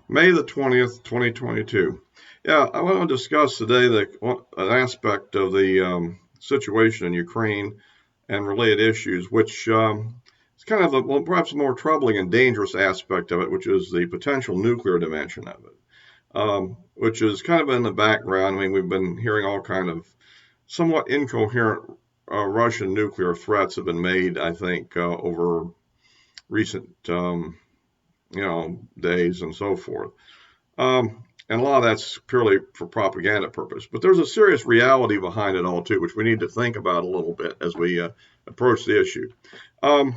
May the 20th, 2022. Yeah, I want to discuss today an aspect of the situation in Ukraine and related issues, which is kind of perhaps a more troubling and dangerous aspect of it, which is the potential nuclear dimension of it, which is kind of in the background. I mean, we've been hearing all kind of somewhat incoherent Russian nuclear threats have been made, I think, over recent, days and so forth. And a lot of that's purely for propaganda purpose. But there's a serious reality behind it all, too, which we need to think about a little bit as we approach the issue. And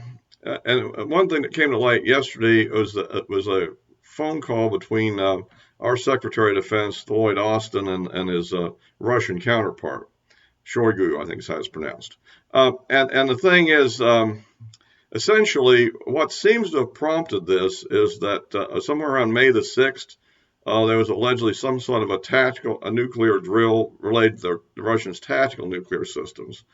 one thing that came to light yesterday was a phone call between our Secretary of Defense, Lloyd Austin, and his Russian counterpart, Shoigu, I think is how it's pronounced. And the thing is, essentially, what seems to have prompted this is that somewhere around May the 6th, there was allegedly some sort of a nuclear drill related to the Russians' tactical nuclear systems.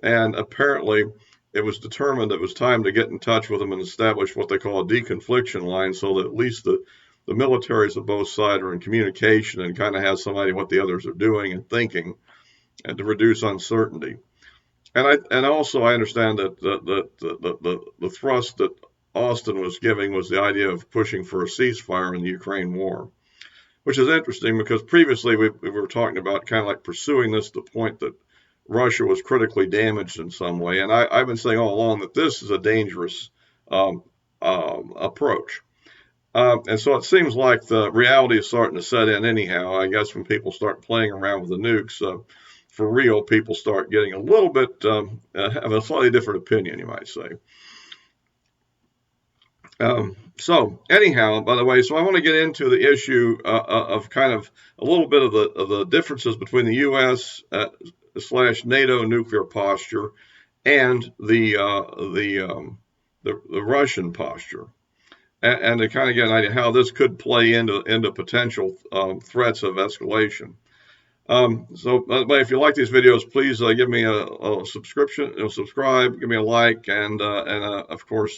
And apparently, it was determined it was time to get in touch with them and establish what they call a deconfliction line so that at least the militaries of both sides are in communication and kind of have some idea what the others are doing and thinking, and to reduce uncertainty. And also I understand that the thrust that Austin was giving was the idea of pushing for a ceasefire in the Ukraine war, which is interesting because previously we were talking about kind of like pursuing this to the point that Russia was critically damaged in some way. And I've been saying all along that this is a dangerous approach. And so it seems like the reality is starting to set in anyhow. I guess when people start playing around with the nukes, for real, people start getting a little bit, have a slightly different opinion, you might say. So anyhow, by the way, so I want to get into the issue of kind of a little bit of the differences between the U.S. / NATO nuclear posture and the Russian posture, and to kind of get an idea how this could play into potential threats of escalation. So, by the way, if you like these videos, please give me a subscription, subscribe, give me a like, and of course,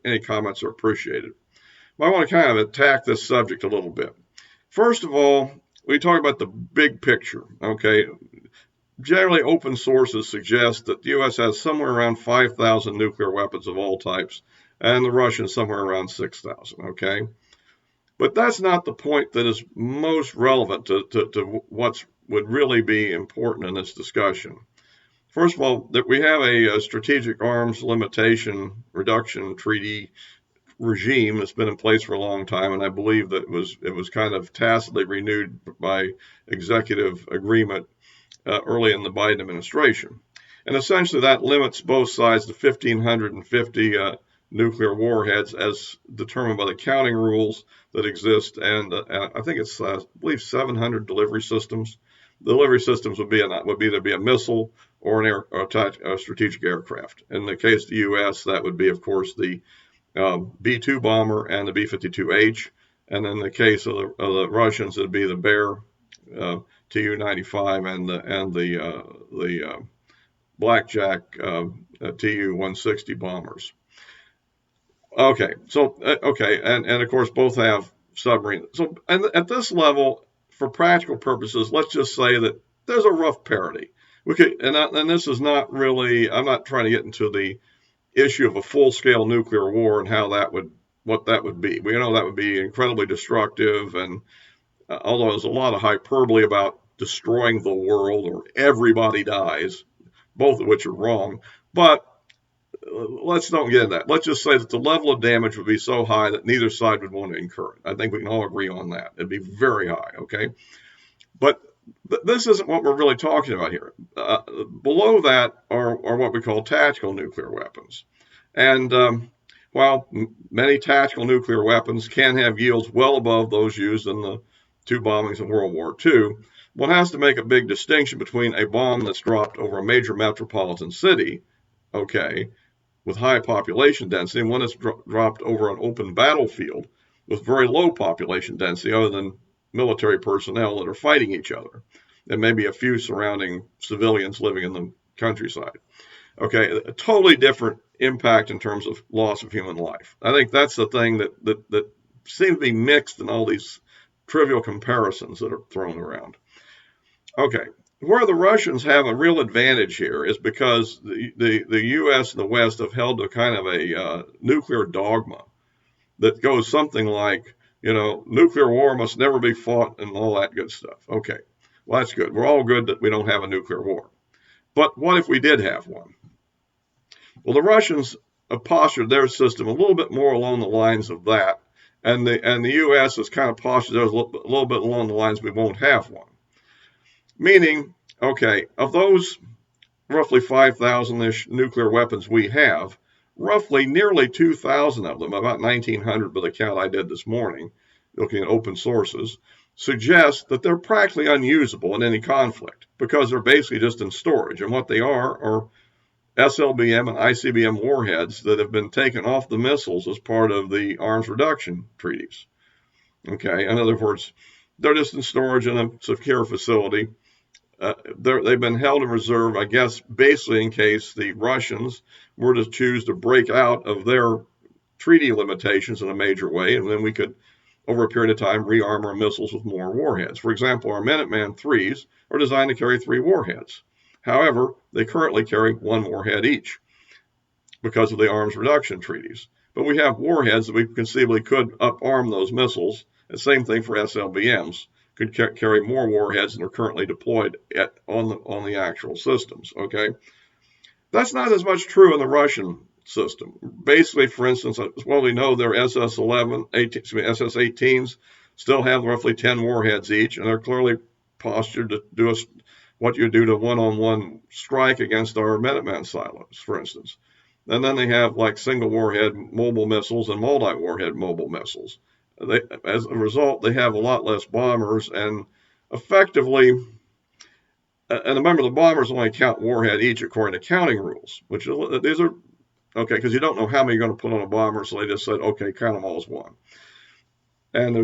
any comments are appreciated. But I want to kind of attack this subject a little bit. First of all, we talk about the big picture. Okay, generally, open sources suggest that the U.S. has somewhere around 5,000 nuclear weapons of all types, and the Russians somewhere around 6,000. Okay. But that's not the point that is most relevant to what would really be important in this discussion. First of all, that we have a strategic arms limitation reduction treaty regime that's been in place for a long time, and I believe that it was kind of tacitly renewed by executive agreement early in the Biden administration. And essentially that limits both sides to 1,550 nuclear warheads as determined by the counting rules that exist, and I think it's I believe 700 delivery systems. The delivery systems would either be a missile or a strategic aircraft. In the case of the U.S., that would be, of course, the B-2 bomber and the B-52H, and in the case of the Russians, it'd be the Bear Tu-95 and the Blackjack Tu-160 bombers. Okay, so and of course both have submarine. So and at this level, for practical purposes, let's just say that there's a rough parity. And this is not really. I'm not trying to get into the issue of a full-scale nuclear war and what that would be. We know that would be incredibly destructive, and although there's a lot of hyperbole about destroying the world or everybody dies, both of which are wrong, but let's don't get into that. Let's just say that the level of damage would be so high that neither side would want to incur it. I think we can all agree on that. It'd be very high, okay? But this isn't what we're really talking about here. Below that are what we call tactical nuclear weapons. And while many tactical nuclear weapons can have yields well above those used in the two bombings in World War II, one has to make a big distinction between a bomb that's dropped over a major metropolitan city, okay, with high population density, and one that's dropped over an open battlefield with very low population density other than military personnel that are fighting each other, and maybe a few surrounding civilians living in the countryside. Okay, a totally different impact in terms of loss of human life. I think that's the thing that seem to be mixed in all these trivial comparisons that are thrown around. Okay, where the Russians have a real advantage here is because the U.S. and the West have held to kind of a nuclear dogma that goes something like, nuclear war must never be fought and all that good stuff. Okay, well, that's good. We're all good that we don't have a nuclear war. But what if we did have one? Well, the Russians have postured their system a little bit more along the lines of that, and the U.S. has kind of postured theirs a little bit along the lines we won't have one. Meaning, okay, of those roughly 5,000-ish nuclear weapons we have, roughly nearly 2,000 of them, about 1,900 by the count I did this morning, looking at open sources, suggest that they're practically unusable in any conflict because they're basically just in storage. And what they are SLBM and ICBM warheads that have been taken off the missiles as part of the arms reduction treaties. Okay, in other words, they're just in storage in a secure facility. They've been held in reserve, I guess, basically in case the Russians were to choose to break out of their treaty limitations in a major way, and then we could, over a period of time, rearm our missiles with more warheads. For example, our Minuteman IIIs are designed to carry 3 warheads. However, they currently carry 1 warhead each because of the arms reduction treaties. But we have warheads that we conceivably could up-arm those missiles. The same thing for SLBMs. Could carry more warheads than are currently deployed on the actual systems. Okay, that's not as much true in the Russian system. Basically, for instance, as well we know their SS-18s still have roughly 10 warheads each, and they're clearly postured to do what you do to one-on-one strike against our Minuteman silos, for instance. And then they have like single warhead mobile missiles and multi-warhead mobile missiles. As a result, they have a lot less bombers, and effectively, and remember, the bombers only count warhead each according to counting rules, which these are, okay, because you don't know how many you're going to put on a bomber, so they just said, okay, count them all as one. And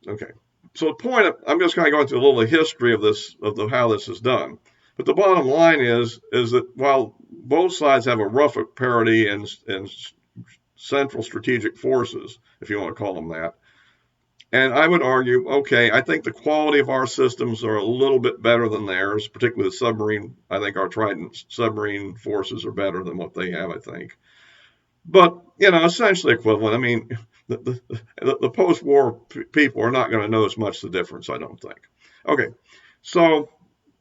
okay. So the point, I'm just kind of going through a little history of this, how this is done. But the bottom line is that while both sides have a rough parity in central strategic forces, if you want to call them that, and I would argue, okay, I think the quality of our systems are a little bit better than theirs, particularly the submarine. I think our Trident submarine forces are better than what they have, I think. But, essentially equivalent. I mean, the post-war people are not going to notice much the difference, I don't think. Okay, so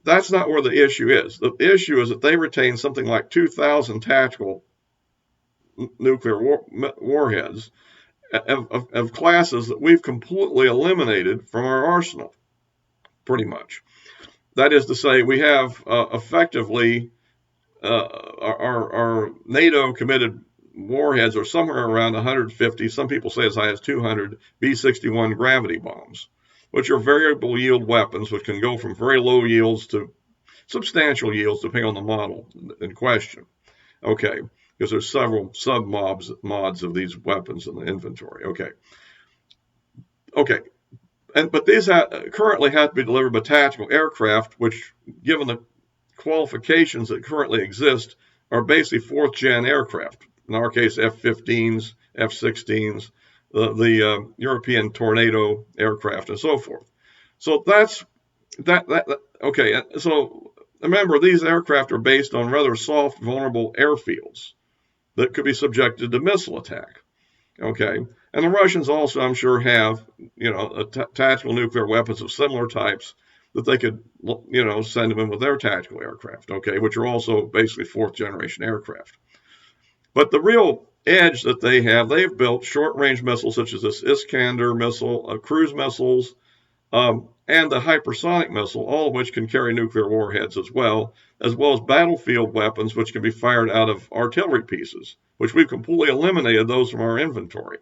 that's not where the issue is. The issue is that they retain something like 2,000 tactical nuclear warheads of classes that we've completely eliminated from our arsenal, pretty much. That is to say, we have effectively our NATO committed warheads are somewhere around 150, some people say as high as 200 B-61 gravity bombs, which are variable yield weapons, which can go from very low yields to substantial yields depending on the model in question. Okay, because there's several mods of these weapons in the inventory. Okay, but these currently have to be delivered by tactical aircraft, which, given the qualifications that currently exist, are basically 4th-gen aircraft. In our case, F-15s, F-16s, the European Tornado aircraft, and so forth. So that's that. Okay, so remember, these aircraft are based on rather soft, vulnerable airfields that could be subjected to missile attack. Okay, and the Russians also, I'm sure, have tactical nuclear weapons of similar types that they could send them in with their tactical aircraft. Okay, which are also basically 4th-generation aircraft. But the real edge that they've built short-range missiles such as this Iskander missile, cruise missiles, and the hypersonic missile, all of which can carry nuclear warheads as well as battlefield weapons, which can be fired out of artillery pieces, which we've completely eliminated those from our inventory.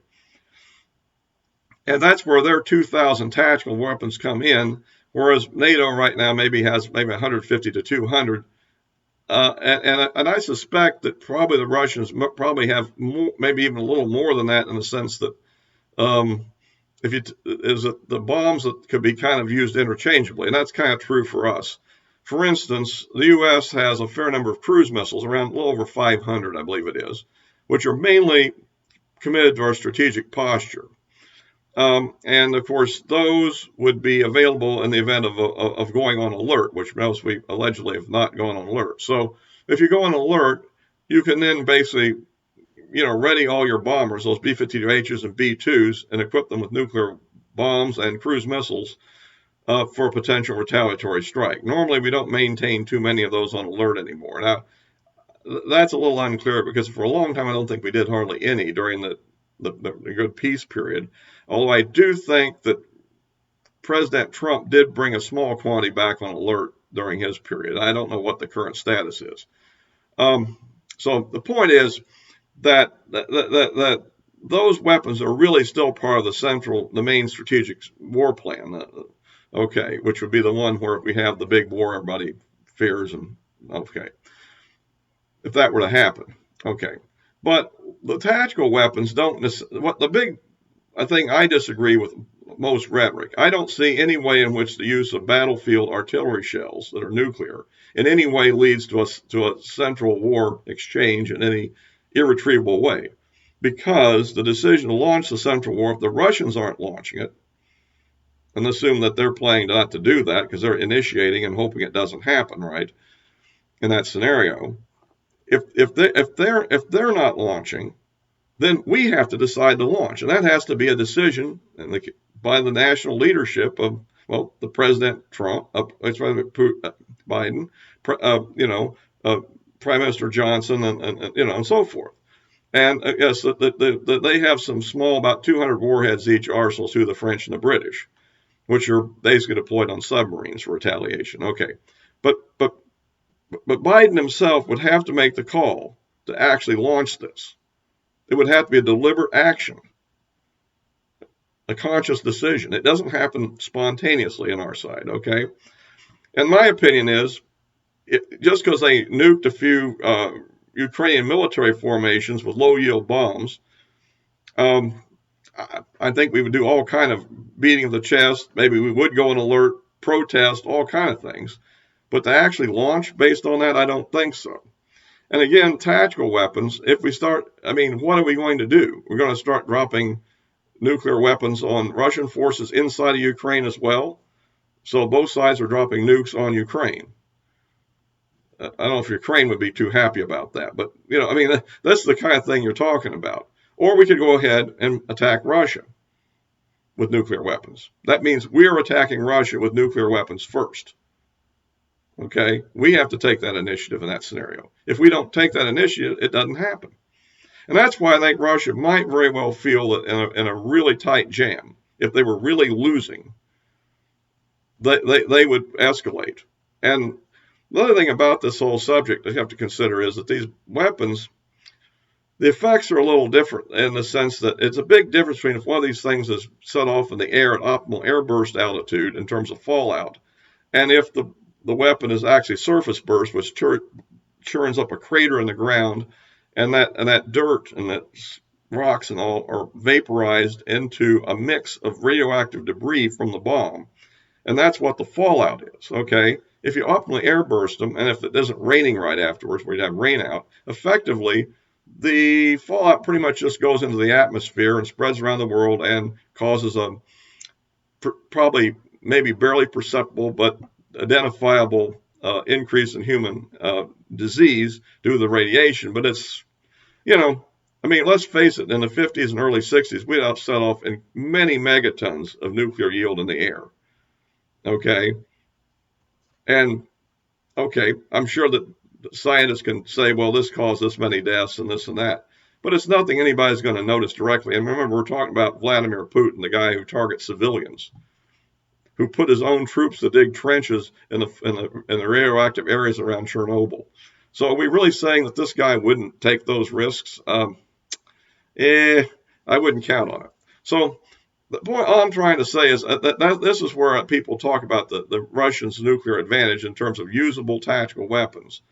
And that's where their 2,000 tactical weapons come in, whereas NATO right now has 150 to 200. And I suspect that probably the Russians probably have more, maybe even a little more than that, in the sense that the bombs that could be kind of used interchangeably, and that's kind of true for us. For instance, the U.S. has a fair number of cruise missiles, around a little over 500, I believe it is, which are mainly committed to our strategic posture. And of course, those would be available in the event of going on alert, which most we allegedly have not gone on alert. So if you go on alert, you can then basically, ready all your bombers, those B-52Hs and B-2s, and equip them with nuclear bombs and cruise missiles for a potential retaliatory strike. Normally, we don't maintain too many of those on alert anymore. Now, that's a little unclear because for a long time, I don't think we did hardly any during the good peace period. Although I do think that President Trump did bring a small quantity back on alert during his period. I don't know what the current status is. So the point is that those weapons are really still part of the main strategic war plan. Okay, which would be the one where we have the big war everybody fears, and okay, if that were to happen, okay. But the tactical weapons don't. What the big, I think I disagree with most rhetoric. I don't see any way in which the use of battlefield artillery shells that are nuclear in any way leads to a central war exchange in any irretrievable way, because the decision to launch the central war, if the Russians aren't launching it, and assume that they're planning not to do that because they're initiating and hoping it doesn't happen, right? In that scenario, if they're not launching, then we have to decide to launch, and that has to be a decision by the national leadership of the President Trump, President Biden, Prime Minister Johnson, and so forth. And yes, they have some small, about 200 warheads each arsenals to the French and the British, which are basically deployed on submarines for retaliation. Okay, but Biden himself would have to make the call to actually launch this. It would have to be a deliberate action, a conscious decision. It doesn't happen spontaneously on our side, okay? And my opinion is, just because they nuked a few Ukrainian military formations with low-yield bombs, I think we would do all kind of beating of the chest. Maybe we would go on alert, protest, all kind of things. But to actually launch based on that, I don't think so. And again, tactical weapons, if we start, what are we going to do? We're going to start dropping nuclear weapons on Russian forces inside of Ukraine as well. So both sides are dropping nukes on Ukraine. I don't know if Ukraine would be too happy about that, but that's the kind of thing you're talking about. Or we could go ahead and attack Russia with nuclear weapons. That means we're attacking Russia with nuclear weapons first. Okay, we have to take that initiative in that scenario. If we don't take that initiative, it doesn't happen. And that's why I think Russia might very well feel that in a really tight jam, if they were really losing, they would escalate. And the other thing about this whole subject that you have to consider is that these weapons, the effects are a little different in the sense that it's a big difference between if one of these things is set off in the air at optimal airburst altitude in terms of fallout, and if the weapon is actually surface burst, which churns up a crater in the ground, and that dirt and that rocks and all are vaporized into a mix of radioactive debris from the bomb. And that's what the fallout is, okay? If you optimally airburst them, and if it isn't raining right afterwards, where you'd have rain out, effectively, the fallout pretty much just goes into the atmosphere and spreads around the world and causes a probably maybe barely perceptible but identifiable increase in human disease due to the radiation. But it's, let's face it, in the 50s and early 60s, we'd have set off in many megatons of nuclear yield in the air. Okay? And, okay, I'm sure that scientists can say, well, this caused this many deaths and this and that. But it's nothing anybody's going to notice directly. And remember, we're talking about Vladimir Putin, the guy who targets civilians, who put his own troops to dig trenches in the radioactive areas around Chernobyl. So are we really saying that this guy wouldn't take those risks? I wouldn't count on it. So the point I'm trying to say is that this is where people talk about the Russians' nuclear advantage in terms of usable tactical weapons.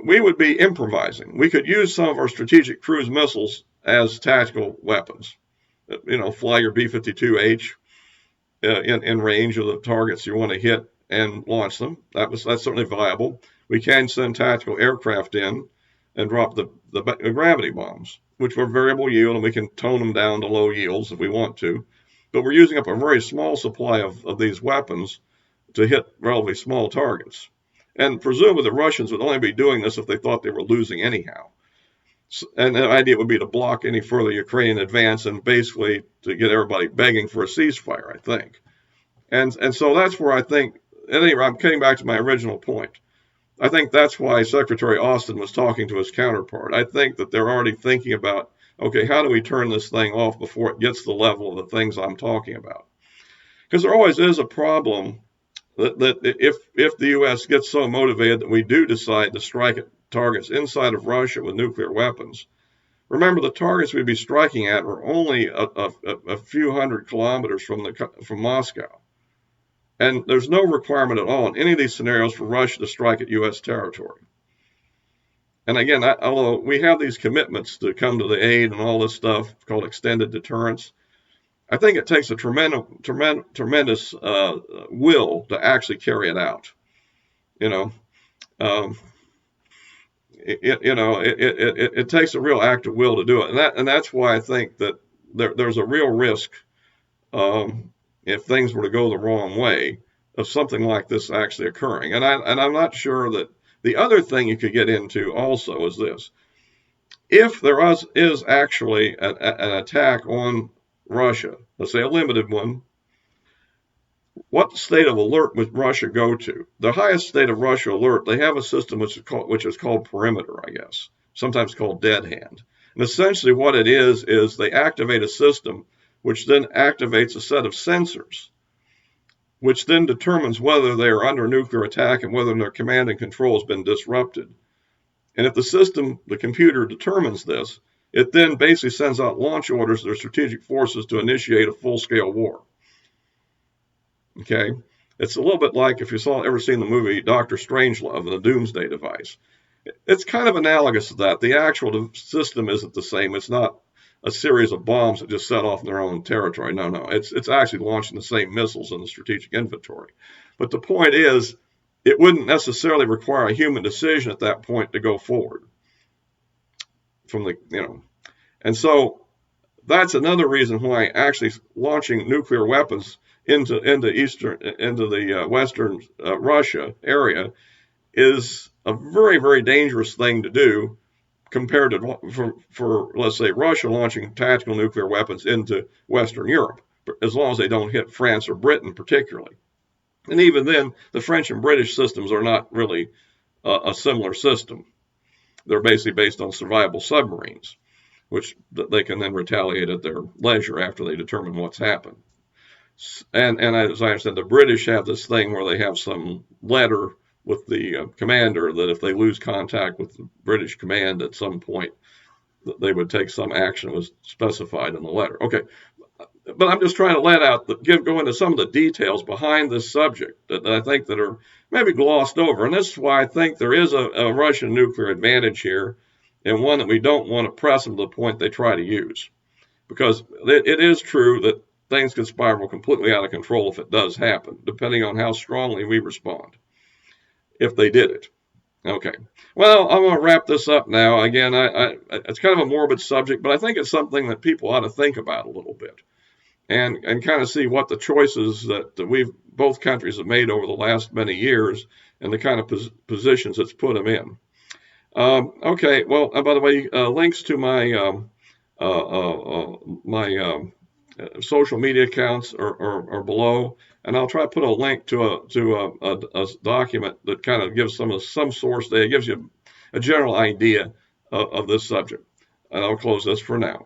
We would be improvising. We could use some of our strategic cruise missiles as tactical weapons. Fly your B-52H in range of the targets you want to hit and launch them. That's certainly viable. We can send tactical aircraft in and drop the gravity bombs, which were variable yield, and we can tone them down to low yields if we want to. But we're using up a very small supply of these weapons to hit relatively small targets. And presumably the Russians would only be doing this if they thought they were losing anyhow. And the idea would be to block any further Ukrainian advance and basically to get everybody begging for a ceasefire, I think. And so that's where I think, anyway, I'm getting back to my original point. I think that's why Secretary Austin was talking to his counterpart. I think that they're already thinking about, okay, how do we turn this thing off before it gets to the level of the things I'm talking about? Because there always is a problem that if the U.S. gets so motivated that we do decide to strike at targets inside of Russia with nuclear weapons, remember the targets we'd be striking at are only a few hundred kilometers from Moscow. And there's no requirement at all in any of these scenarios for Russia to strike at U.S. territory. And again, although we have these commitments to come to the aid and all this stuff called extended deterrence, I think it takes a tremendous will to actually carry it out. It takes a real act of will to do it, and that's why I think that there's a real risk if things were to go the wrong way of something like this actually occurring. And I'm not sure that the other thing you could get into also is this: if there is actually an attack on Russia, let's say a limited one, what state of alert would Russia go to? The highest state of Russia alert, they have a system which is called perimeter, I guess, sometimes called dead hand. And essentially what it is they activate a system which then activates a set of sensors, which then determines whether they are under nuclear attack and whether their command and control has been disrupted. And if the system, the computer, determines this, it then basically sends out launch orders to their strategic forces to initiate a full-scale war. Okay? It's a little bit like if you ever seen the movie Dr. Strangelove and the Doomsday Device. It's kind of analogous to that. The actual system isn't the same. It's not a series of bombs that just set off in their own territory. No. It's actually launching the same missiles in the strategic inventory. But the point is, it wouldn't necessarily require a human decision at that point to go forward. And so that's another reason why actually launching nuclear weapons into the western Russia area is a very, very dangerous thing to do compared to for let's say Russia launching tactical nuclear weapons into Western Europe, as long as they don't hit France or Britain particularly. And even then, the French and British systems are not really a similar system. They're basically based on survivable submarines, which they can then retaliate at their leisure after they determine what's happened. And as I understand, the British have this thing where they have some letter with the commander that if they lose contact with the British command at some point, they would take some action that was specified in the letter. Okay, but I'm just trying to go into some of the details behind this subject that I think that are maybe glossed over. And this is why I think there is a Russian nuclear advantage here, and one that we don't want to press them to the point they try to use. Because it is true that things can spiral completely out of control if it does happen, depending on how strongly we respond, if they did it. Okay. Well, I'm going to wrap this up now. Again, it's kind of a morbid subject, but I think it's something that people ought to think about a little bit and kind of see what the choices that both countries have made over the last many years and the kind of positions it's put them in. Okay. Well, by the way, links to my social media accounts are below, and I'll try to put a link to a document that kind of gives some source data, gives you a general idea of this subject. And I'll close this for now.